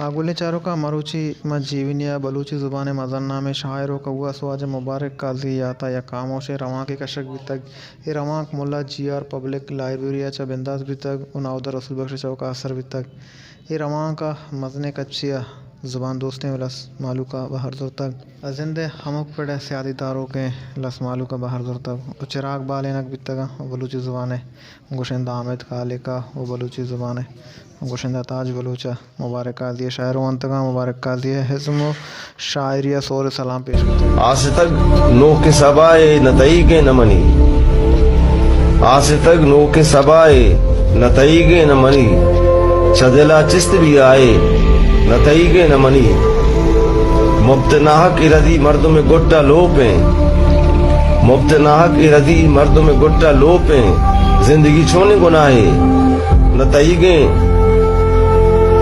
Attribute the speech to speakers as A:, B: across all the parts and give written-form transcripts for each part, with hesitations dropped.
A: आगुले चारों का मरूची मजीवनिया बलूची ज़ुबान मज़न्ना में शायरों का हुआ सवाज मुबारक काजी याता या खामोश रवां के कशक भी तक ये रवां मुल्ला जीआर पब्लिक लाइब्रेरिया चा बिंदास भी तक उनाउदर रसूल बख्श चौका असर भी तक ये रवां का मजने कच्चिया ज़ुबान दोस्तें लस मालू का बहर जोर तक जिंदे हमक पड़े सियादी दारों के लस मालू का बहर जोर तक चिराग बालेनक भी तक वो बलूची ज़ुबान है गुशिंदा आमिद काले का वो बलूची ज़ुबान है गुशिंदा ताज बलूचा मुबारक का दिए शायरों अंतगा मुबारक का दिए हिज़्म शायरिया सोर सलाम पेश करते हैं।
B: आज तक नो के सबाए नतई के न मनी, आज तक नो के सबाए नतई के न मनी, चदला चिस्त भी आए नतई के न मनी, मुब्तनाहक इरदी मर्दों में गुट्टा लोपे, मुब्तनाहक इरदी मर्दों में गुट्टा लोपे, जिंदगी छोने गुनाहे नतई के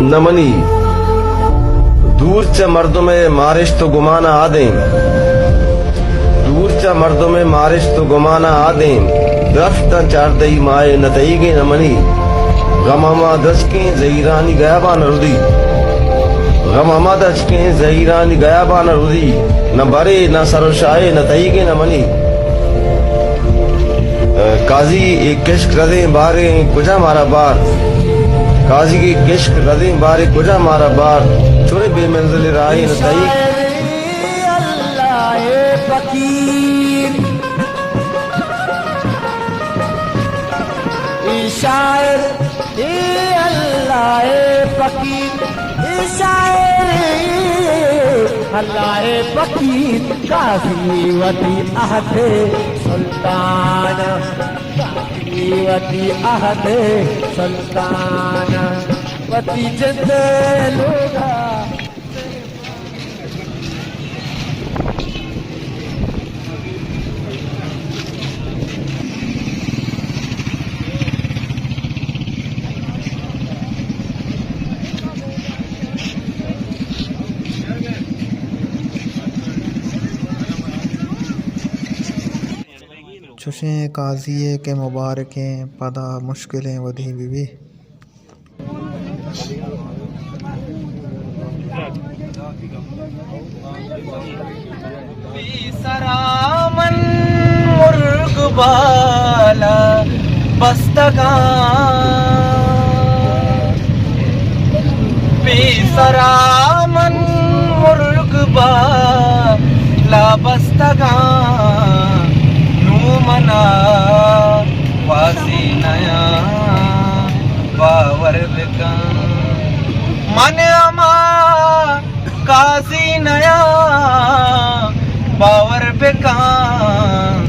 B: न मनी, दूर च मर्दों में मारिश तो गुमाना आदे, दूर च मर्दों में मारिश तो गुमाना आदे, दफ्ता चार दई माए नतई के न मनी, गमामा दचके जहीरानी गयाबान रुदी, गमामा दचके जहीरानी गयाबान रुदी, न बरे न सरोशाए नतई के न मनी, काजी एक किश्क रदे बारे कुजा मारा बार, काजी की किश्क रदे बारे कुजा मारा बार, छोरे बेमंजिल राही नतई
C: अल्लाह फकीर शायर अल्लाह फकीर शायर अल्लाह फकीर काफी वती अहद सुल्तान, काफी वती अहद सुल्तान वती जिंद लोगा
A: चुशें काजिए के मुबारकें पदा मुश्किलें वधी बीवी
C: सरामन मुर्ग बाला बस्तगान, बेसरामन मुर्ग बाला बस्तगान, नूमना वासी नया बावर बिकान, मन अमा काजी नया बावर बेकान,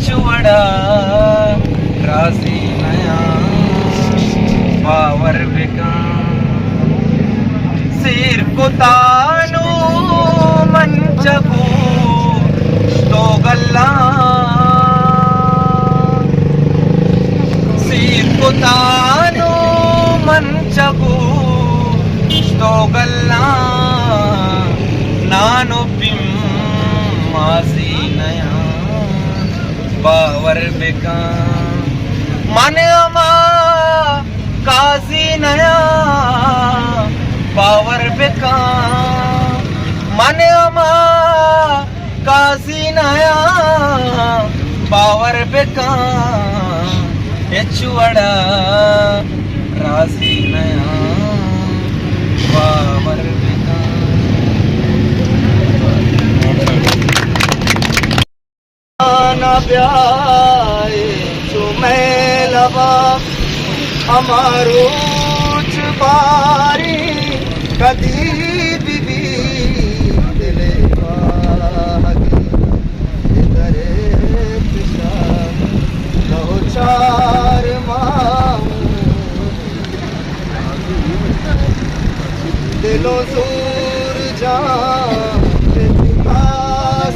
C: चुवड़ा राजी नया बावर बेकान, सिर को तानू मंचकू तो गल्ला, सिर को तानू मंचकू तो गल्ला, नानो पिम मासी नया बावर बेकान, माने अमा काजी नया बावर बेकान, माने अमा काजी नया बावर बेकान, ये चुवड़ा राजी नया बावर बेकान। ना ब्याए चुमै लबा हमारो बारी कदी बीबी दिले बागी इधरे पिशा लो चार माऊ दिलों दूर जा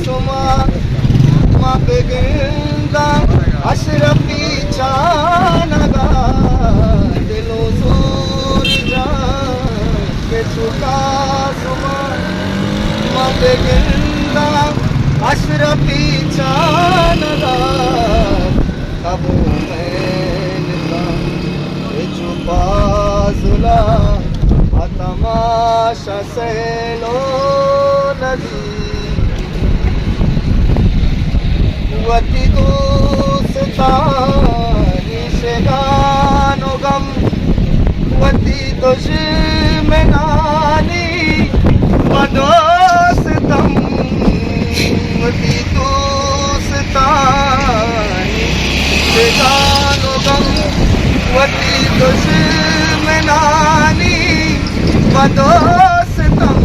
C: सुमा बेगिंदा अशरफी चानगा, दिलों दूर जा के छुटा सुमा बेगिंदा अशरफी चानगा, अब मैं छुपा सुला तमाशा सहलो नदी वती दोस्तानी से गानो गम वती दुश्मनानी बदोस्तम वती दोस्तानी से गानो गम वती दुश्मनानी बदोस्तम